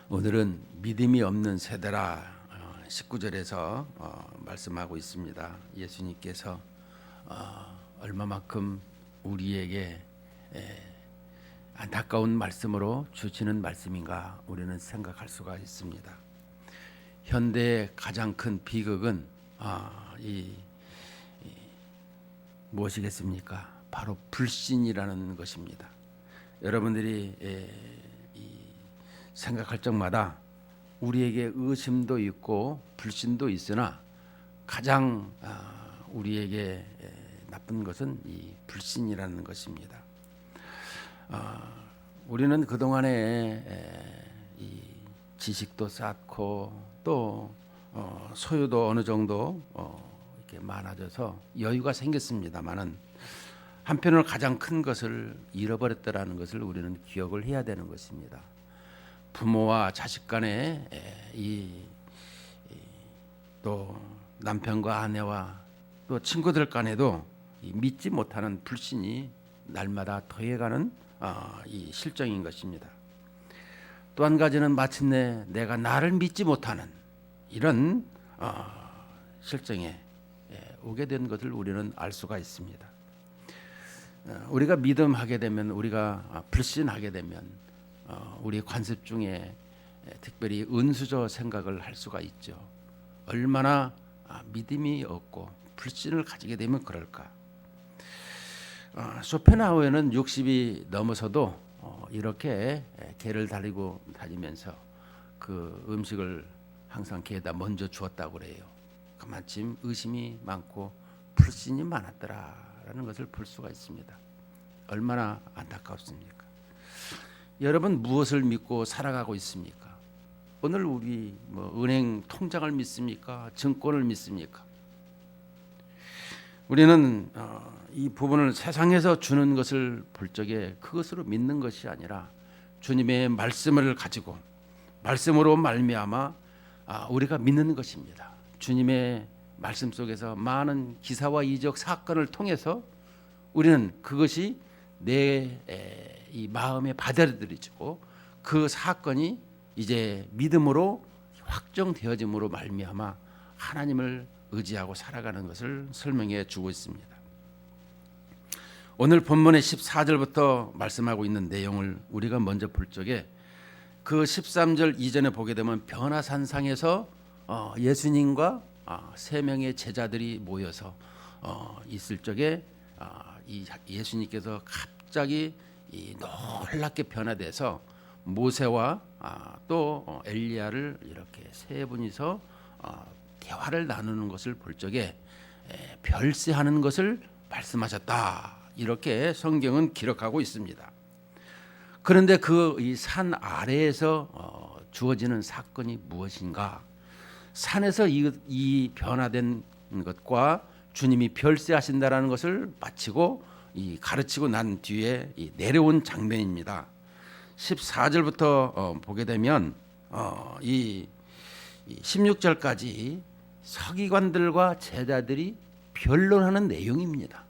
오늘은 믿음이 없는 세대라 19절에서 말씀하고 있습니다. 예수님께서 얼마만큼 우리에게 안타까운 말씀으로 주시는 말씀인가 우리는 생각할 수가 있습니다. 현대의 가장 큰 비극은 무엇이겠습니까? 바로 불신이라는 것입니다. 여러분들이 생각할 적마다 우리에게 의심도 있고 불신도 있으나 가장 우리에게 나쁜 것은 이 불신이라는 것입니다. 우리는 그동안에 이 지식도 쌓고 또 소유도 어느 정도 이렇게 많아져서 여유가 생겼습니다만은 한편으로 가장 큰 것을 잃어버렸다라는 것을 우리는 기억을 해야 되는 것입니다. 부모와 자식 간에 또 남편과 아내와 또 친구들 간에도 믿지 못하는 불신이 날마다 더해가는 이 실정인 것입니다. 또 한 가지는 마침내 내가 나를 믿지 못하는 이런 실정에 오게 된 것을 우리는 알 수가 있습니다. 우리가 믿음하게 되면, 우리가 불신하게 되면 우리 관습 중에 특별히 은수저 생각을 할 수가 있죠. 얼마나 믿음이 없고 불신을 가지게 되면 그럴까. 쇼펜하우어는 60이 넘어서도 이렇게 개를 달리고 다니면서 그 음식을 항상 개에다 먼저 주었다고 그래요. 그만큼 의심이 많고 불신이 많았더라라는 것을 볼 수가 있습니다. 얼마나 안타깝습니까? 여러분 무엇을 믿고 살아가고 있습니까? 오늘 우리 은행 통장을 믿습니까? 증권을 믿습니까? 우리는 이 부분을 세상에서 주는 것을 볼 적에 그것으로 믿는 것이 아니라 주님의 말씀을 가지고 말씀으로 말미암아 우리가 믿는 것입니다. 주님의 말씀 속에서 많은 기사와 이적 사건을 통해서 우리는 그것이 내 이 마음에 받아들여지고 그 사건이 이제 믿음으로 확정되어짐으로 말미암아 하나님을 의지하고 살아가는 것을 설명해 주고 있습니다. 오늘 본문의 14절부터 말씀하고 있는 내용을 우리가 먼저 볼 적에 그 13절 이전에 보게 되면 변화산상에서 예수님과 세 명의 제자들이 모여서 있을 적에 이 예수님께서 갑자기 놀랍게 변화돼서 모세와 또 엘리야를 이렇게 세 분이서 대화를 나누는 것을 볼 적에 별세하는 것을 말씀하셨다. 이렇게 성경은 기록하고 있습니다. 그런데 그 이 산 아래에서 주어지는 사건이 무엇인가? 산에서 이 변화된 것과 주님이 별세하신다라는 것을 마치고 가르치고 난 뒤에 내려온 장면입니다. 14절부터 보게 되면 이 16절까지 서기관들과 제자들이 변론하는 내용입니다.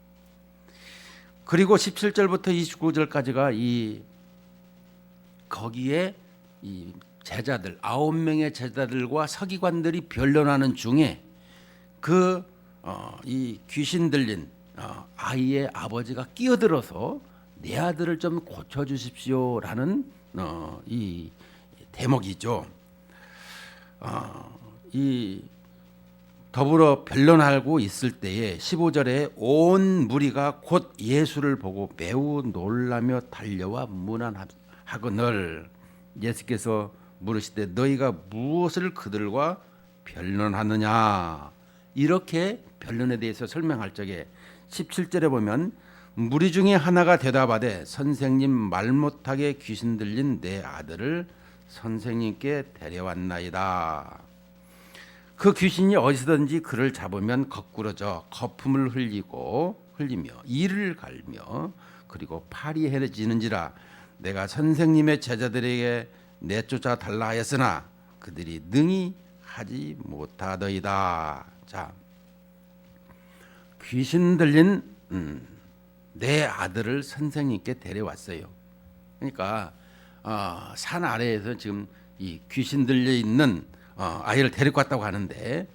그리고 17절부터 29절까지가 거기에 이 제자들 9명의 제자들과 서기관들이 변론하는 중에 이 귀신 들린 아이의 아버지가 끼어들어서 내 아들을 좀 고쳐주십시오라는 이 대목이죠. 이 더불어 변론하고 있을 때에 15절에 온 무리가 곧 예수를 보고 매우 놀라며 달려와 문안하거늘 예수께서 물으시되 너희가 무엇을 그들과 변론하느냐. 이렇게 변론에 대해서 설명할 적에 17절에 보면 무리 중에 하나가 대답하되 선생님 말 못하게 귀신 들린 내 아들을 선생님께 데려왔나이다. 그 귀신이 어디서든지 그를 잡으면 거꾸러져 거품을 흘리며 이를 갈며 그리고 팔이 헤어지는지라 내가 선생님의 제자들에게 내쫓아 달라 하였으나 그들이 능히 하지 못하더이다. 자, 귀신 들린 내 아들을 선생님께 데려왔어요. 그러니까 산 아래에서 지금 이 귀신 들려 있는 아이를 데리고 왔다고 하는데,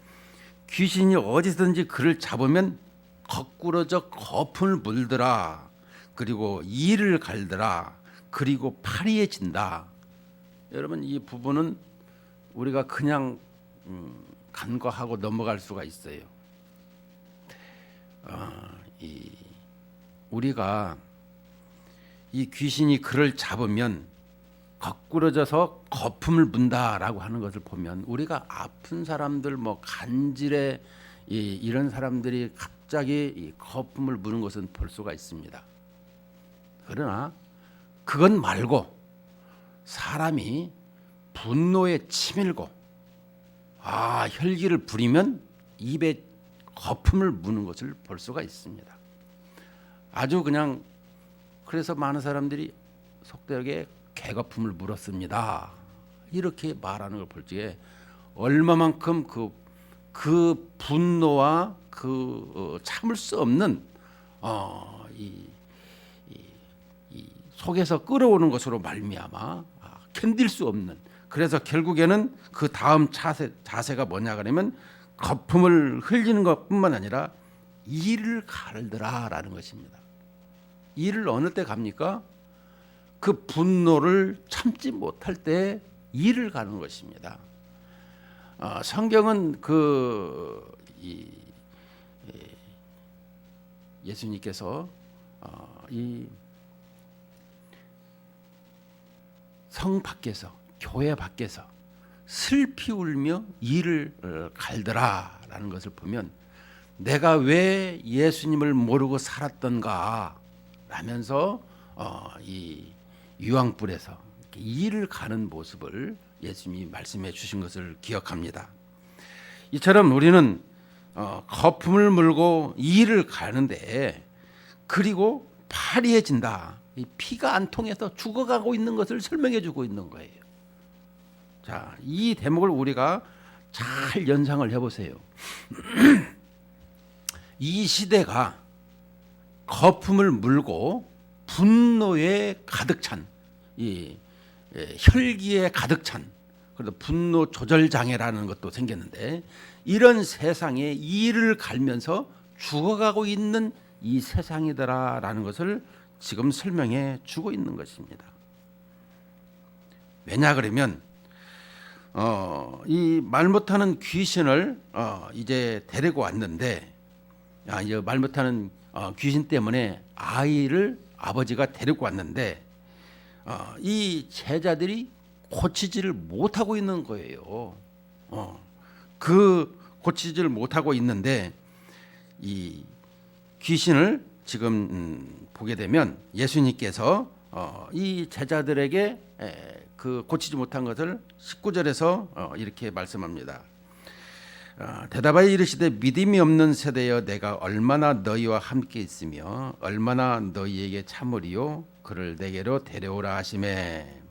귀신이 어디서든지 그를 잡으면 거꾸러져 거품을 물더라. 그리고 이를 갈더라. 그리고 파리해진다. 여러분, 이 부분은 우리가 그냥 간과하고 넘어갈 수가 있어요. 우리가 이 귀신이 그를 잡으면 거꾸러져서 거품을 문다라고 하는 것을 보면, 우리가 아픈 사람들, 뭐 간질에 이런 사람들이 갑자기 이 거품을 무는 것은 볼 수가 있습니다. 그러나 그건 말고 사람이 분노에 치밀고 혈기를 부리면 입에 거품을 무는 것을 볼 수가 있습니다. 아주 그냥, 그래서 많은 사람들이 속되게 개거품을 물었습니다, 이렇게 말하는 걸 볼 적에 얼마만큼 그 분노와 참을 수 없는 이 속에서 끓어오는 것으로 말미암아 견딜 수 없는, 그래서 결국에는 그 다음 자세가 뭐냐 그러면 거품을 흘리는 것뿐만 아니라 이를 갈더라라는 것입니다. 이를 어느 때 갑니까? 그 분노를 참지 못할 때 이를 가는 것입니다. 성경은 예수님께서 이 성 밖에서, 교회 밖에서 슬피 울며 이를 갈더라라는 것을 보면, 내가 왜 예수님을 모르고 살았던가 라면서 이 유황불에서 이를 가는 모습을 예수님이 말씀해 주신 것을 기억합니다. 이처럼 우리는 거품을 물고 이를 가는데, 그리고 파리해진다. 이 피가 안 통해서 죽어가고 있는 것을 설명해 주고 있는 거예요. 자, 이 대목을 우리가 잘 연상을 해보세요. 이 시대가 거품을 물고 분노에 가득 찬, 혈기에 가득 찬, 그래서 분노 조절 장애라는 것도 생겼는데, 이런 세상에 이를 갈면서 죽어가고 있는 이 세상이더라라는 것을 지금 설명해 주고 있는 것입니다. 왜냐 그러면 이 말 못하는 귀신을 이제 데리고 왔는데, 이제 말 못하는 귀신 때문에 아이를 아버지가 데리고 왔는데, 이 제자들이 고치지를 못하고 있는 거예요. 그 고치지를 못하고 있는데, 이 귀신을 지금 보게 되면 예수님께서 이 제자들에게 그 고치지 못한 것을 19절에서 이렇게 말씀합니다. 대답하여 이르시되 믿음이 없는 세대여, 내가 얼마나 너희와 함께 있으며 얼마나 너희에게 참으리요, 그를 내게로 데려오라 하시매.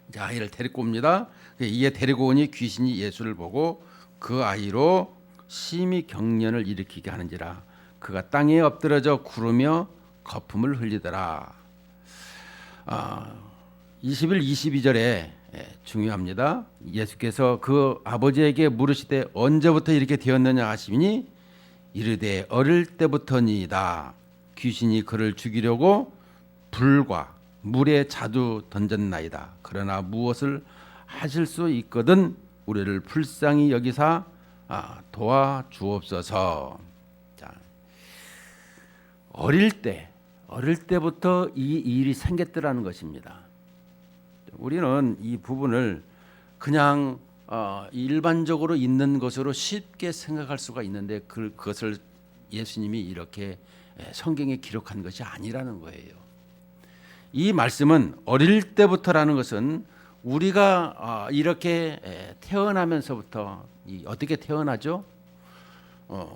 이제 아이를 데리고 옵니다. 이에 데리고 오니 귀신이 예수를 보고 그 아이로 심히 경련을 일으키게 하는지라 그가 땅에 엎드러져 구르며 거품을 흘리더라. 21, 22절에 중요합니다. 예수께서 그 아버지에게 물으시되 언제부터 이렇게 되었느냐 하시니 이르되 어릴 때부터니이다. 귀신이 그를 죽이려고 불과 물에 자주 던졌나이다. 그러나 무엇을 하실 수 있거든 우리를 불쌍히 여기사 도와주옵소서. 자, 어릴 때부터 이 일이 생겼더라는 것입니다. 우리는 이 부분을 그냥 일반적으로 있는 것으로 쉽게 생각할 수가 있는데, 그것을 예수님이 이렇게 성경에 기록한 것이 아니라는 거예요. 이 말씀은 어릴 때부터라는 것은 우리가 이렇게 태어나면서부터 어떻게 태어나죠?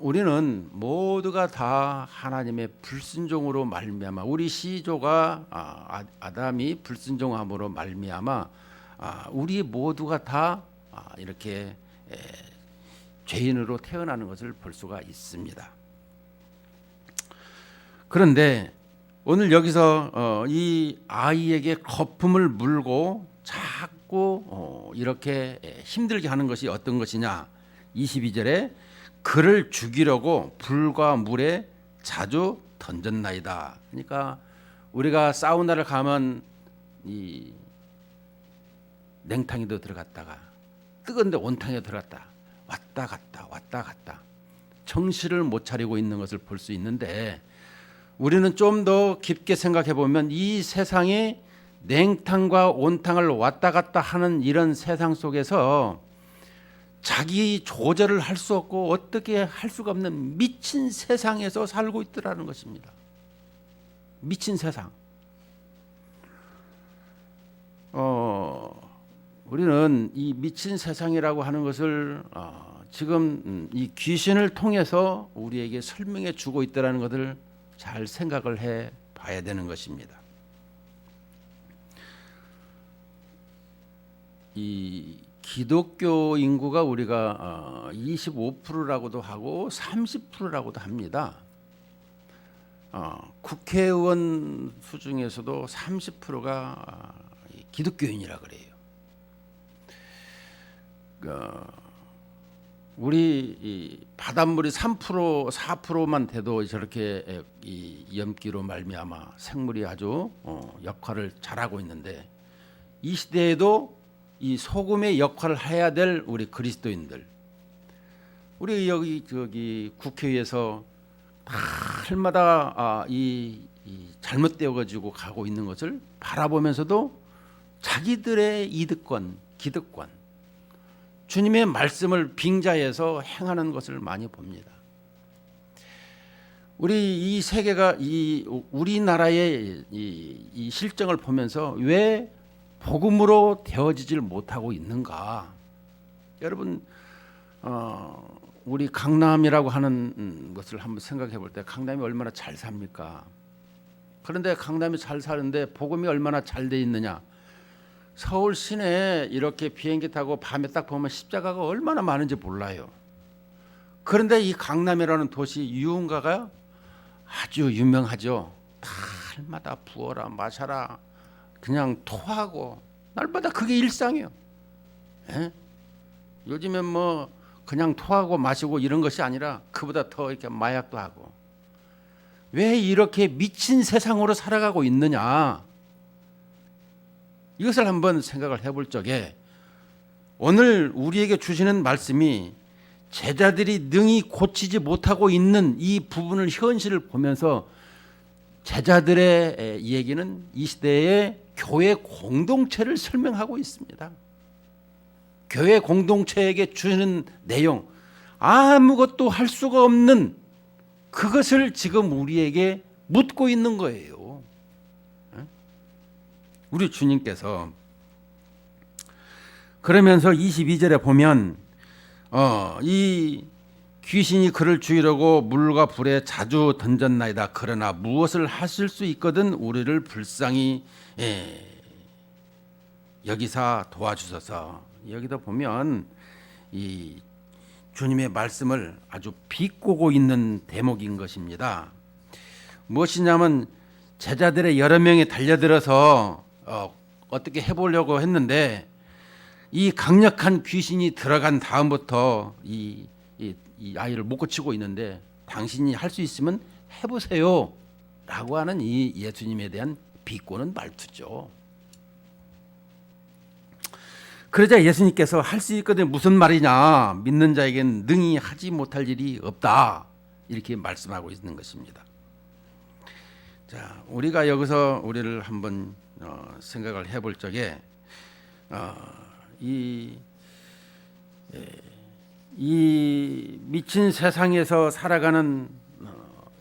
우리는 모두가 다 하나님의 불순종으로 말미암아, 우리 시조가 아담이 불순종함으로 말미암아 우리 모두가 다 이렇게 죄인으로 태어나는 것을 볼 수가 있습니다. 그런데 오늘 여기서 이 아이에게 거품을 물고 자꾸 자꾸 이렇게 힘들게 하는 것이 어떤 것이냐. 22절에 그를 죽이려고 불과 물에 자주 던졌나이다. 그러니까 우리가 사우나를 가면 이 냉탕에도 들어갔다가 뜨거운데 온탕에 들어갔다 왔다 갔다 왔다 갔다 정신을 못 차리고 있는 것을 볼 수 있는데, 우리는 좀 더 깊게 생각해 보면 이 세상에 냉탕과 온탕을 왔다 갔다 하는 이런 세상 속에서 자기 조절을 할 수 없고 어떻게 할 수가 없는 미친 세상에서 살고 있더라는 것입니다. 미친 세상. 우리는 이 미친 세상이라고 하는 것을 지금 이 귀신을 통해서 우리에게 설명해 주고 있다는 것을 잘 생각을 해 봐야 되는 것입니다. 이 기독교 인구가 우리가 25%라고도 하고 30%라고도 합니다. 국회의원 수 중에서도 30%가 기독교인이라 그래요. 우리 이 바닷물이 3% 4%만 돼도 저렇게 이 염기로 말미암아 생물이 아주 역할을 잘하고 있는데, 이 시대에도 이 소금의 역할을 해야 될 우리 그리스도인들, 우리 여기 저기 국회에서 날마다 이 잘못되어 가지고 가고 있는 것을 바라보면서도 자기들의 이득권, 기득권, 주님의 말씀을 빙자해서 행하는 것을 많이 봅니다. 우리 이 세계가 이 우리나라의 이 실정을 보면서 왜 복음으로 되어지질 못하고 있는가? 여러분, 우리 강남이라고 하는 것을 한번 생각해 볼 때 강남이 얼마나 잘 삽니까? 그런데 강남이 잘 사는데 복음이 얼마나 잘 돼 있느냐? 서울 시내에 이렇게 비행기 타고 밤에 딱 보면 십자가가 얼마나 많은지 몰라요. 그런데 이 강남이라는 도시 유흥가가 아주 유명하죠. 날마다 부어라 마셔라 그냥 토하고 날마다 그게 일상이에요. 예? 요즘엔 뭐 그냥 토하고 마시고 이런 것이 아니라 그보다 더 이렇게 마약도 하고. 왜 이렇게 미친 세상으로 살아가고 있느냐? 이것을 한번 생각을 해볼 적에 오늘 우리에게 주시는 말씀이 제자들이 능히 고치지 못하고 있는 이 부분을, 현실을 보면서 제자들의 얘기는 이 시대의 교회 공동체를 설명하고 있습니다. 교회 공동체에게 주는 내용, 아무것도 할 수가 없는 그것을 지금 우리에게 묻고 있는 거예요. 우리 주님께서 그러면서 22절에 보면 이 귀신이 그를 죽이려고 물과 불에 자주 던졌나이다. 그러나 무엇을 하실 수 있거든 우리를 불쌍히 여기사 도와주소서. 여기다 보면 이 주님의 말씀을 아주 비꼬고 있는 대목인 것입니다. 무엇이냐면 제자들의 여러 명이 달려들어서 어떻게 해보려고 했는데, 이 강력한 귀신이 들어간 다음부터 이 아이를 못 고치고 있는데, 당신이 할 수 있으면 해보세요 라고 하는 이 예수님에 대한 비꼬는 말투죠. 그러자 예수님께서 할 수 있거든 무슨 말이냐, 믿는 자에겐 능히 하지 못할 일이 없다, 이렇게 말씀하고 있는 것입니다. 자, 우리가 여기서 우리를 한번 생각을 해볼 적에 이 미친 세상에서 살아가는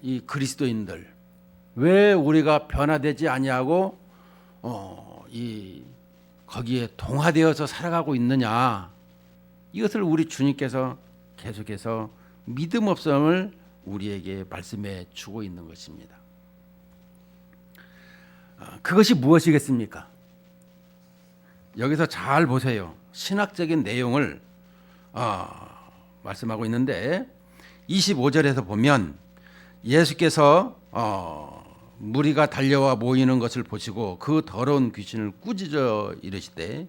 이 그리스도인들, 왜 우리가 변화되지 아니하고 거기에 동화되어서 살아가고 있느냐, 이것을 우리 주님께서 계속해서 믿음 없음을 우리에게 말씀해 주고 있는 것입니다. 그것이 무엇이겠습니까? 여기서 잘 보세요. 신학적인 내용을 말씀하고 있는데 25절에서 보면 예수께서 무리가 달려와 모이는 것을 보시고 그 더러운 귀신을 꾸짖어 이르시되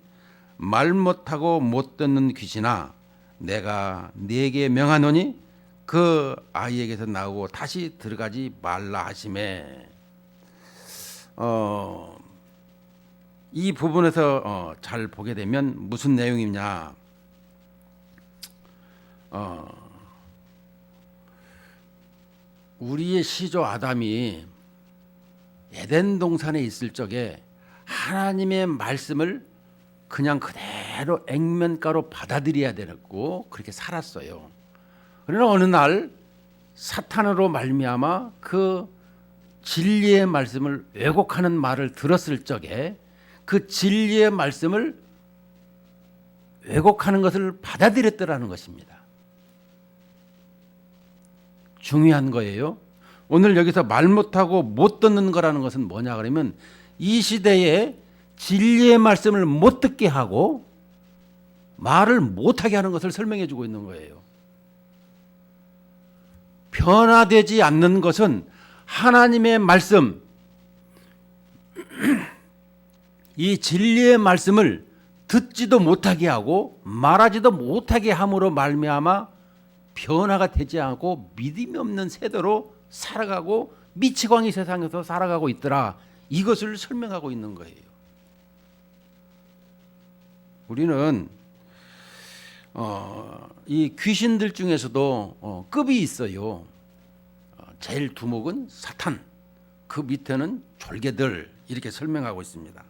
말 못하고 못 듣는 귀신아, 내가 네게 명하노니 그 아이에게서 나오고 다시 들어가지 말라 하시매. 이 부분에서 잘 보게 되면 무슨 내용이냐? 우리의 시조 아담이 에덴 동산에 있을 적에 하나님의 말씀을 그냥 그대로 액면가로 받아들여야 되고 그렇게 살았어요. 그러나 어느 날 사탄으로 말미암아 그 진리의 말씀을 왜곡하는 말을 들었을 적에 그 진리의 말씀을 왜곡하는 것을 받아들였더라는 것입니다. 중요한 거예요. 오늘 여기서 말 못하고 못 듣는 거라는 것은 뭐냐 그러면 이 시대에 진리의 말씀을 못 듣게 하고 말을 못하게 하는 것을 설명해 주고 있는 거예요. 변화되지 않는 것은 하나님의 말씀, 이 진리의 말씀을 듣지도 못하게 하고 말하지도 못하게 함으로 말미암아 변화가 되지 않고 믿음이 없는 세대로 살아가고 미치광이 세상에서 살아가고 있더라. 이것을 설명하고 있는 거예요. 우리는 이 귀신들 중에서도 급이 있어요. 제일 두목은 사탄, 그 밑에는 졸개들 이렇게 설명하고 있습니다.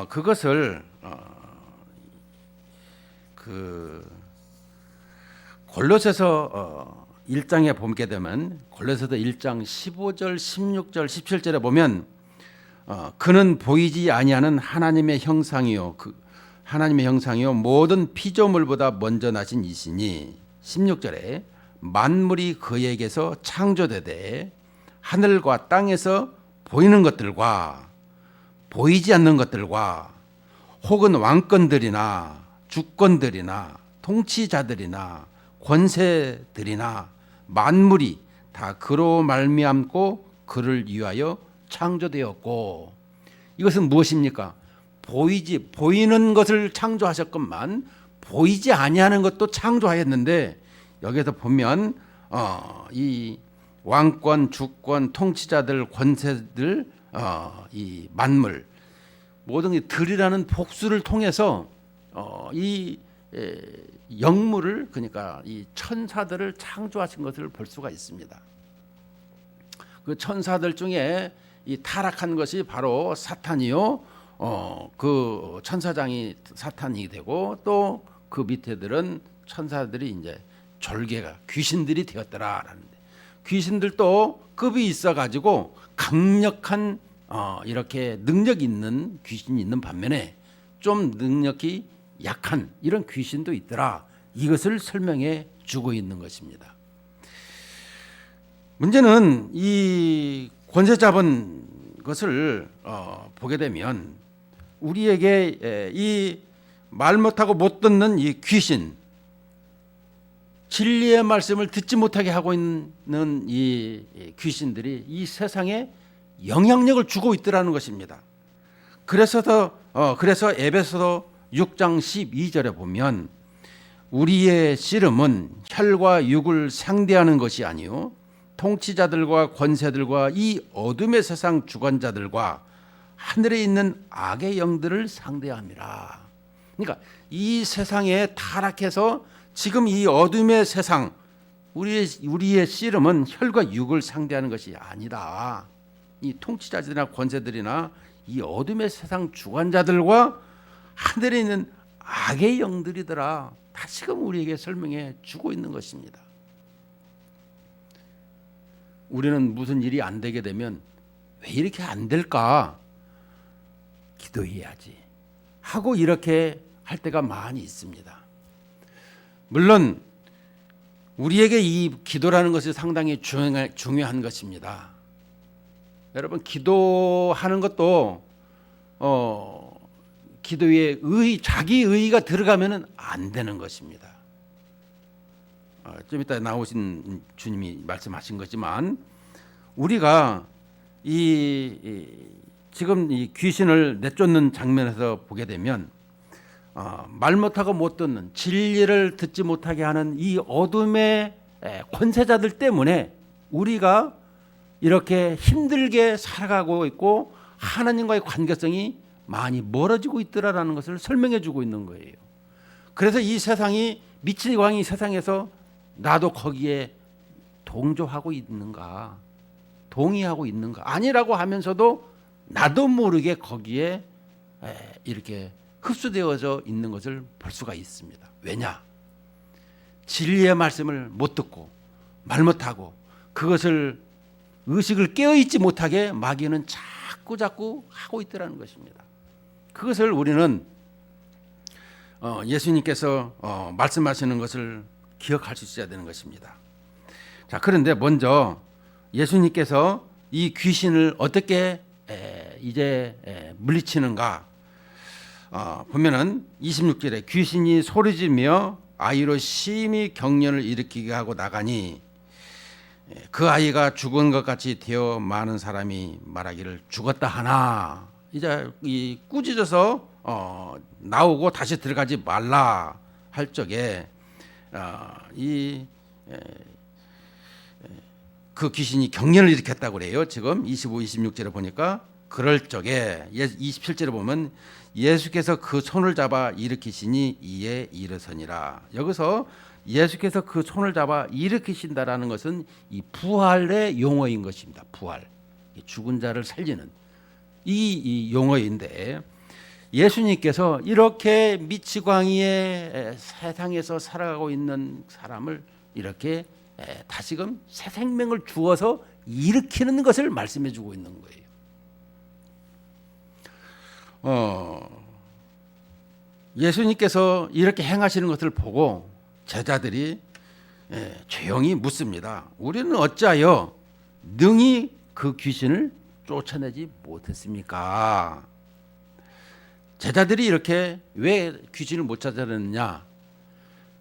그것을 그 골로새서 1장에 보게 되면 골로새서 1장 15절, 16절, 17절에 보면 그는 보이지 아니하는 하나님의 형상이요 하나님의 형상이요 모든 피조물보다 먼저 나신 이시니 16절에 만물이 그에게서 창조되되 하늘과 땅에서 보이는 것들과 보이지 않는 것들과 혹은 왕권들이나 주권들이나 통치자들이나 권세들이나 만물이 다 그로 말미암고 그를 위하여 창조되었고. 이것은 무엇입니까? 보이는 것을 창조하셨건만 보이지 아니하는 것도 창조하였는데 여기서 보면 이 왕권, 주권, 통치자들, 권세들, 이 만물 모든 게 들이라는 복수를 통해서 이 영물을 그러니까 이 천사들을 창조하신 것을 볼 수가 있습니다. 그 천사들 중에 이 타락한 것이 바로 사탄이요. 그 천사장이 사탄이 되고 또 그 밑에들은 천사들이 이제 졸개가 귀신들이 되었더라라는데 귀신들도 급이 있어 가지고 강력한 이렇게 능력 있는 귀신이 있는 반면에 좀 능력이 약한 이런 귀신도 있더라. 이것을 설명해 주고 있는 것입니다. 문제는 이 권세 잡은 것을 보게 되면 우리에게 이 말 못하고 못 듣는 이 귀신, 진리의 말씀을 듣지 못하게 하고 있는 이 귀신들이 이 세상에 영향력을 주고 있더라는 것입니다. 그래서 에베소서 6장 12절에 보면 우리의 씨름은 혈과 육을 상대하는 것이 아니요 통치자들과 권세들과 이 어둠의 세상 주관자들과 하늘에 있는 악의 영들을 상대함이라. 그러니까 이 세상에 타락해서 지금 이 어둠의 세상 우리의 씨름은 혈과 육을 상대하는 것이 아니다. 이 통치자들이나 권세들이나 이 어둠의 세상 주관자들과 하늘에 있는 악의 영들이더라. 다시금 우리에게 설명해 주고 있는 것입니다. 우리는 무슨 일이 안 되게 되면 왜 이렇게 안 될까? 기도해야지 하고 이렇게 할 때가 많이 있습니다. 물론 우리에게 이 기도라는 것이 상당히 중요한 것입니다. 여러분 기도하는 것도 기도에 자기 의의가 들어가면 안 되는 것입니다. 좀 이따 나오신 주님이 말씀하신 거지만 우리가 지금 이 귀신을 내쫓는 장면에서 보게 되면 말 못하고 못 듣는, 진리를 듣지 못하게 하는 이 어둠의 권세자들 때문에 우리가 이렇게 힘들게 살아가고 있고 하나님과의 관계성이 많이 멀어지고 있더라라는 것을 설명해 주고 있는 거예요. 그래서 이 세상이, 미친 왕이 세상에서 나도 거기에 동조하고 있는가, 동의하고 있는가, 아니라고 하면서도 나도 모르게 거기에 이렇게 흡수되어져 있는 것을 볼 수가 있습니다. 왜냐? 진리의 말씀을 못 듣고 말 못하고 그것을 의식을 깨어있지 못하게 마귀는 자꾸 하고 있더라는 것입니다. 그것을 우리는 예수님께서 말씀하시는 것을 기억할 수 있어야 되는 것입니다. 자, 그런데 먼저 예수님께서 이 귀신을 어떻게 이제 물리치는가 보면은 26절에 귀신이 소리지며 아이로 심히 경련을 일으키게 하고 나가니 그 아이가 죽은 것 같이 되어 많은 사람이 말하기를 죽었다 하나. 이제 이 꾸짖어서 나오고 다시 들어가지 말라 할 적에 그 귀신이 경련을 일으켰다고 그래요. 지금 25, 26절에 보니까 그럴 적에 27절에 보면 예수께서 그 손을 잡아 일으키시니 이에 일어서니라. 여기서 예수께서 그 손을 잡아 일으키신다라는 것은 이 부활의 용어인 것입니다. 부활, 죽은 자를 살리는 이 용어인데, 예수님께서 이렇게 미치광이의 세상에서 살아가고 있는 사람을 이렇게 다시금 새 생명을 주어서 일으키는 것을 말씀해 주고 있는 거예요. 예수님께서 이렇게 행하시는 것을 보고 제자들이 조용히 묻습니다. 우리는 어찌하여 능히 그 귀신을 쫓아내지 못했습니까? 제자들이 이렇게 왜 귀신을 못 찾아냈느냐?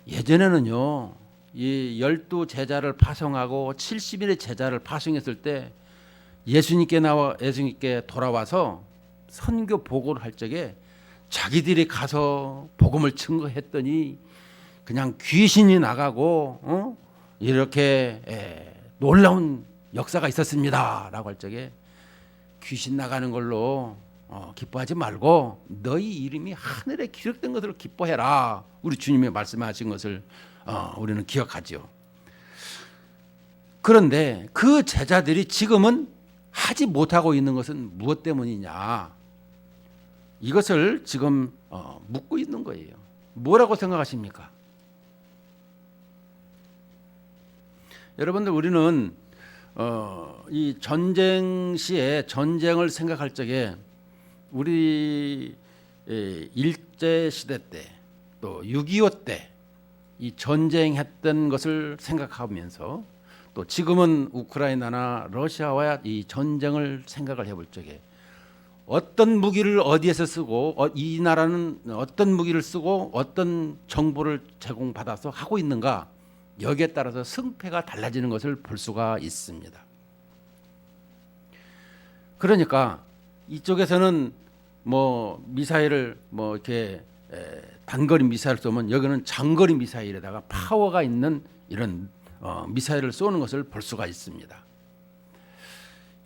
예전에는요, 이 12제자를 파송하고 70일의 제자를 파송했을 때 예수님께 돌아와서 선교 보고를 할 적에 자기들이 가서 복음을 증거했더니 그냥 귀신이 나가고 이렇게 놀라운 역사가 있었습니다라고 할 적에 귀신 나가는 걸로 기뻐하지 말고 너희 이름이 하늘에 기록된 것으로 기뻐해라. 우리 주님이 말씀하신 것을 우리는 기억하죠. 그런데 그 제자들이 지금은 하지 못하고 있는 것은 무엇 때문이냐? 이것을 지금 묻고 있는 거예요. 뭐라고 생각하십니까? 여러분들, 우리는 이 전쟁 시에 전쟁을 생각할 적에 우리 일제 시대 때 또 6.25 때 이 전쟁했던 것을 생각하면서 또 지금은 우크라이나나 러시아와 이 전쟁을 생각을 해볼 적에 어떤 무기를 어디에서 쓰고 이 나라는 어떤 무기를 쓰고 어떤 정보를 제공받아서 하고 있는가, 여기에 따라서 승패가 달라지는 것을 볼 수가 있습니다. 그러니까 이쪽에서는 뭐 미사일을 뭐 이렇게 단거리 미사일을 쏘면 여기는 장거리 미사일에다가 파워가 있는 이런 미사일을 쏘는 것을 볼 수가 있습니다.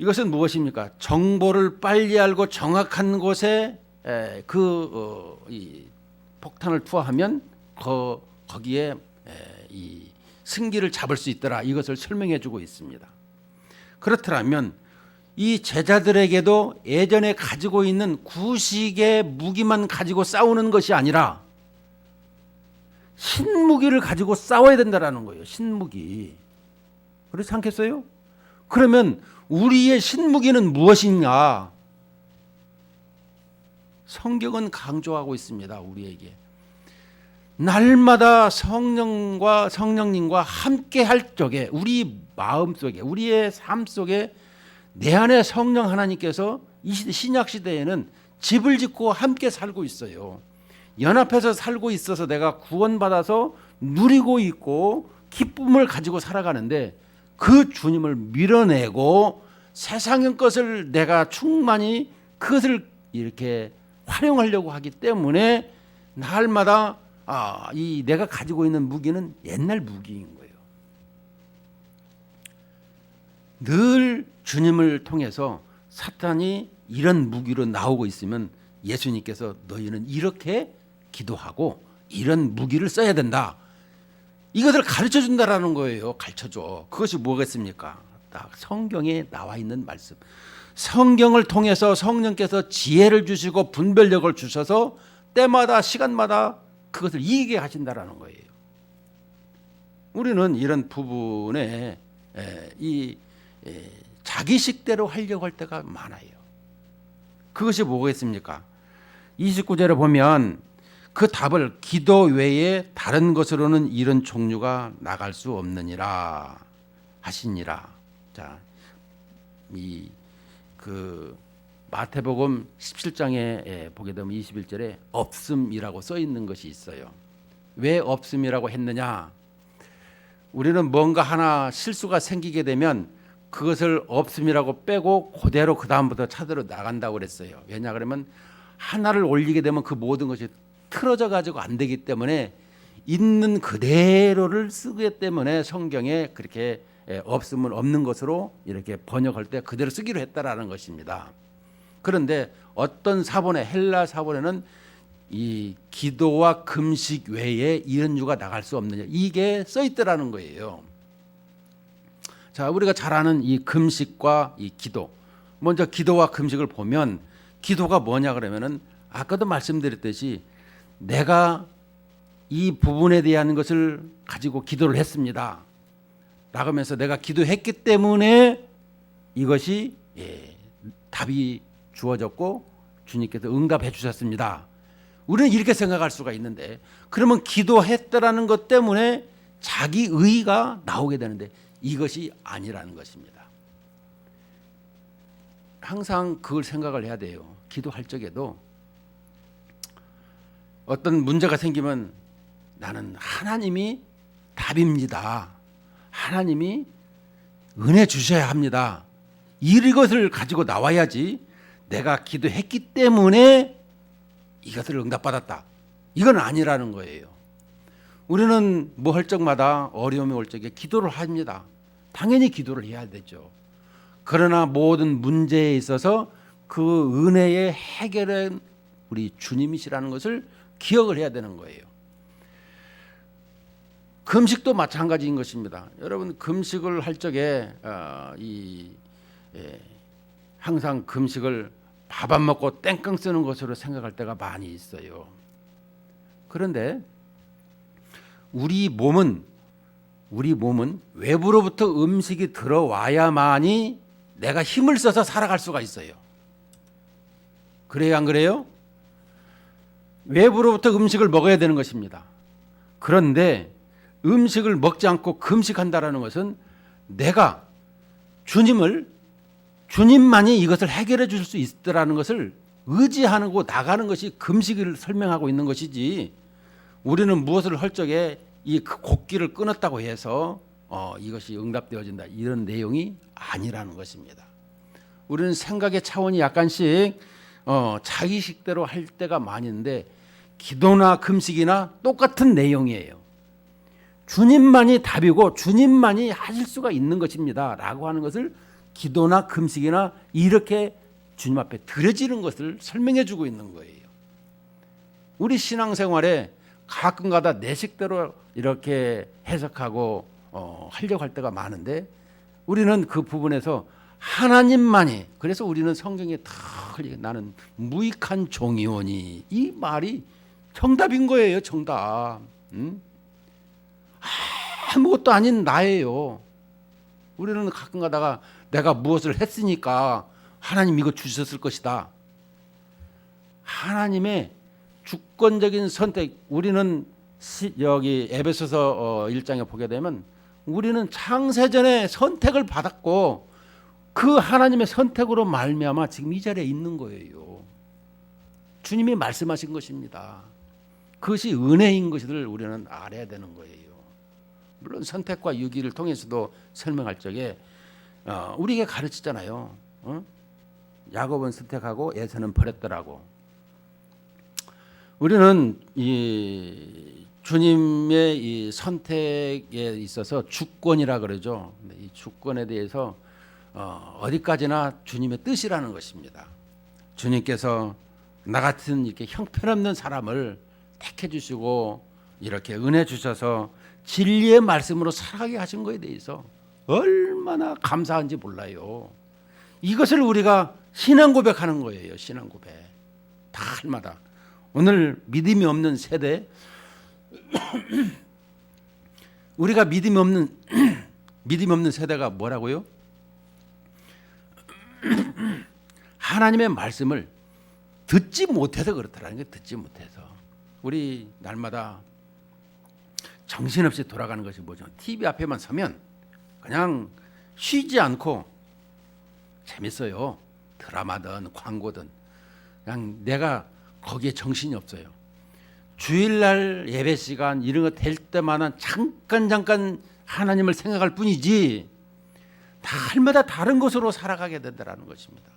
이것은 무엇입니까? 정보를 빨리 알고 정확한 곳에 이 폭탄을 투하하면 거기에 이 승기를 잡을 수 있더라. 이것을 설명해 주고 있습니다. 그렇더라면 이 제자들에게도 예전에 가지고 있는 구식의 무기만 가지고 싸우는 것이 아니라 신무기를 가지고 싸워야 된다라는 거예요. 신무기. 그렇지 않겠어요? 그러면 우리의 신무기는 무엇이냐? 성경은 강조하고 있습니다. 우리에게 날마다 성령님과 함께 할 적에 우리 마음속에, 우리의 삶 속에 내 안에 성령 하나님께서 이 신약 시대에는 집을 짓고 함께 살고 있어요. 연합해서 살고 있어서 내가 구원받아서 누리고 있고 기쁨을 가지고 살아가는데, 그 주님을 밀어내고 세상의 것을 내가 충만히 그것을 이렇게 활용하려고 하기 때문에 날마다 이 내가 가지고 있는 무기는 옛날 무기인 거예요. 늘 주님을 통해서 사탄이 이런 무기로 나오고 있으면 예수님께서 너희는 이렇게 기도하고 이런 무기를 써야 된다. 이것을 가르쳐 준다라는 거예요. 가르쳐줘. 그것이 뭐겠습니까? 딱 성경에 나와 있는 말씀. 성경을 통해서 성령께서 지혜를 주시고 분별력을 주셔서 때마다 시간마다 그것을 이기게 하신다라는 거예요. 우리는 이런 부분에 자기식대로 하려고 할 때가 많아요. 그것이 뭐겠습니까? 29절에 보면 그 답을 기도 외에 다른 것으로는 이런 종류가 나갈 수 없느니라 하시니라. 자, 그 마태복음 17장에 보게 되면 21절에 없음이라고 써 있는 것이 있어요. 왜 없음이라고 했느냐? 우리는 뭔가 하나 실수가 생기게 되면 그것을 없음이라고 빼고 그대로 그 다음부터 찾으러 나간다고 그랬어요. 왜냐 그러면 하나를 올리게 되면 그 모든 것이 틀어져 가지고 안 되기 때문에 있는 그대로를 쓰기 때문에 성경에 그렇게 없음은 없는 것으로 이렇게 번역할 때 그대로 쓰기로 했다라는 것입니다. 그런데 어떤 사본에 헬라 사본에는 이 기도와 금식 외에 이런 유가 나갈 수 없느냐 이게 써 있더라는 거예요. 자, 우리가 잘 아는 이 금식과 이 기도. 먼저 기도와 금식을 보면 기도가 뭐냐 그러면은 아까도 말씀드렸듯이 내가 이 부분에 대한 것을 가지고 기도를 했습니다. 라고 하면서 내가 기도했기 때문에 이것이 답이 주어졌고 주님께서 응답해 주셨습니다. 우리는 이렇게 생각할 수가 있는데 그러면 기도했다라는 것 때문에 자기 의가 나오게 되는데 이것이 아니라는 것입니다. 항상 그걸 생각을 해야 돼요. 기도할 적에도 어떤 문제가 생기면 나는 하나님이 답입니다. 하나님이 은혜 주셔야 합니다. 이것을 가지고 나와야지 내가 기도했기 때문에 이것을 응답받았다. 이건 아니라는 거예요. 우리는 뭐 할 적마다 어려움이 올 적에 기도를 합니다. 당연히 기도를 해야 되죠. 그러나 모든 문제에 있어서 그 은혜의 해결은 우리 주님이시라는 것을 기억을 해야 되는 거예요. 금식도 마찬가지인 것입니다. 여러분 금식을 할 적에 항상 금식을 밥 안 먹고 땡깡 쓰는 것으로 생각할 때가 많이 있어요. 그런데 우리 몸은 외부로부터 음식이 들어와야만이 내가 힘을 써서 살아갈 수가 있어요. 그래요, 안 그래요? 외부로부터 음식을 먹어야 되는 것입니다. 그런데 음식을 먹지 않고 금식한다라는 것은 내가 주님만이 이것을 해결해 줄 수 있다라는 것을 의지하고 나가는 것이 금식을 설명하고 있는 것이지 우리는 무엇을 할 적에 이 곡기를 끊었다고 해서 이것이 응답되어진다 이런 내용이 아니라는 것입니다. 우리는 생각의 차원이 약간씩 자기식대로 할 때가 많이 있는데 기도나 금식이나 똑같은 내용이에요. 주님만이 답이고 주님만이 하실 수가 있는 것입니다 라고 하는 것을 기도나 금식이나 이렇게 주님 앞에 드려지는 것을 설명해 주고 있는 거예요. 우리 신앙생활에 가끔가다 내 식대로 이렇게 해석하고 하려고 할 때가 많은데 우리는 그 부분에서 하나님만이 그래서 우리는 성경에 다 나는 무익한 종이오니 이 말이 정답인 거예요. 정답. 아무것도 아닌 나예요. 우리는 가끔 가다가 내가 무엇을 했으니까 하나님 이거 주셨을 것이다. 하나님의 주권적인 선택. 우리는 여기 에베소서 1장에 보게 되면 우리는 창세전에 선택을 받았고 그 하나님의 선택으로 말미암아 지금 이 자리에 있는 거예요. 주님이 말씀하신 것입니다. 그것이 은혜인 것을 우리는 알아야 되는 거예요. 물론 선택과 유기를 통해서도 설명할 적에 우리에게 가르치잖아요. 야곱은 선택하고 에서는 버렸더라고. 우리는 이 주님의 이 선택에 있어서 주권이라 그러죠. 이 주권에 대해서 어디까지나 주님의 뜻이라는 것입니다. 주님께서 나 같은 이렇게 형편없는 사람을 택해 주시고 이렇게 은혜 주셔서 진리의 말씀으로 살아가게 하신 것에 대해서 얼마나 감사한지 몰라요. 이것을 우리가 신앙 고백하는 거예요. 신앙 고백. 달마다. 오늘 믿음이 없는 세대, 우리가 믿음이 없는 세대가 뭐라고요? 하나님의 말씀을 듣지 못해서 그렇다라는 게, 듣지 못해서. 우리 날마다 정신없이 돌아가는 것이 뭐죠? TV 앞에만 서면 그냥 쉬지 않고, 재밌어요. 드라마든 광고든 그냥 내가 거기에 정신이 없어요. 주일날 예배 시간 이런 거 될 때마다 잠깐 하나님을 생각할 뿐이지 날마다 다른 것으로 살아가게 된다는 것입니다.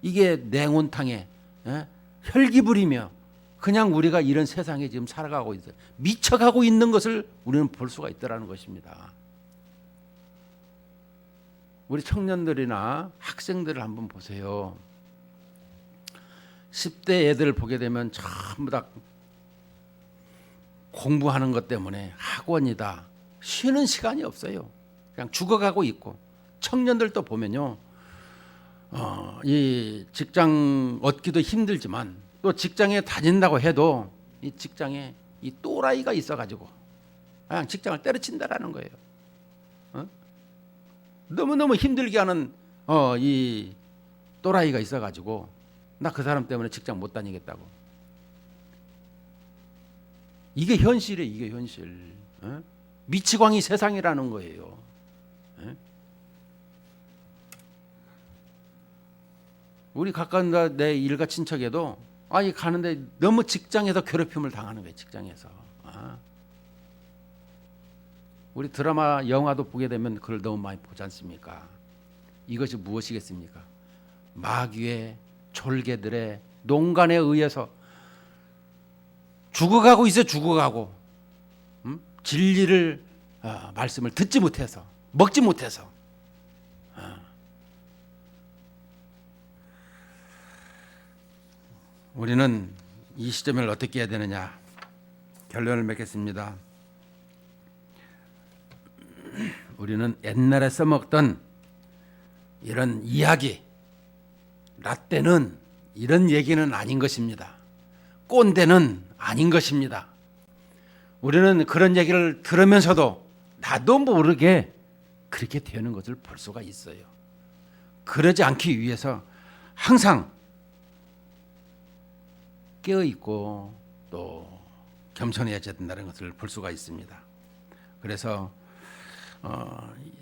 이게 냉온탕에 혈기 부리며 그냥 우리가 이런 세상에 지금 살아가고 있어요. 미쳐가고 있는 것을 우리는 볼 수가 있다는 것입니다. 우리 청년들이나 학생들을 한번 보세요. 10대 애들 보게 되면 전부 다 공부하는 것 때문에 학원이다. 쉬는 시간이 없어요. 그냥 죽어가고 있고, 청년들도 보면요, 이 직장 얻기도 힘들지만 또 직장에 다닌다고 해도 이 직장에 이 또라이가 있어가지고 그냥 직장을 때려친다라는 거예요. 너무너무 힘들게 하는 이 또라이가 있어가지고 나 그 사람 때문에 직장 못 다니겠다고. 이게 현실이에요. 이게 현실. 미치광이 세상이라는 거예요. 우리 가까운 내 일가 친척에도 가는데 너무 직장에서 괴롭힘을 당하는 거예요. 직장에서. 우리 드라마 영화도 보게 되면 그걸 너무 많이 보지 않습니까? 이것이 무엇이겠습니까? 마귀의 졸개들의 농간에 의해서 죽어가고 있어요. 죽어가고. 진리를 말씀을 듣지 못해서, 먹지 못해서. 우리는 이 시점을 어떻게 해야 되느냐, 결론을 맺겠습니다. 우리는 옛날에 써먹던 이런 이야기, 라떼는 이런 얘기는 아닌 것입니다. 꼰대는 아닌 것입니다. 우리는 그런 얘기를 들으면서도 나도 모르게 그렇게 되는 것을 볼 수가 있어요. 그러지 않기 위해서 항상 깨어있고 또 겸손해야 된다는 것을 볼 수가 있습니다. 그래서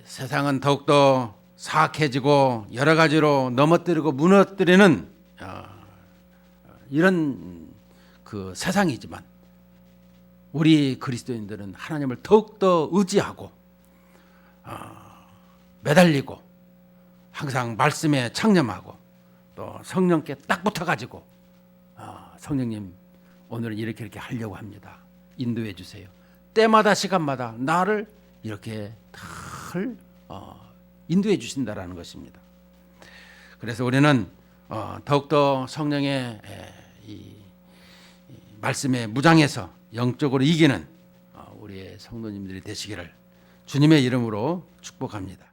세상은 더욱더 사악해지고 여러 가지로 넘어뜨리고 무너뜨리는 이런 그 세상이지만 우리 그리스도인들은 하나님을 더욱더 의지하고 매달리고 항상 말씀에 창념하고 또 성령께 딱 붙어가지고 성령님 오늘은 이렇게 하려고 합니다. 인도해 주세요. 때마다 시간마다 나를 이렇게 늘 인도해 주신다라는 것입니다. 그래서 우리는 더욱더 성령의 이 말씀에 무장해서 영적으로 이기는 우리의 성도님들이 되시기를 주님의 이름으로 축복합니다.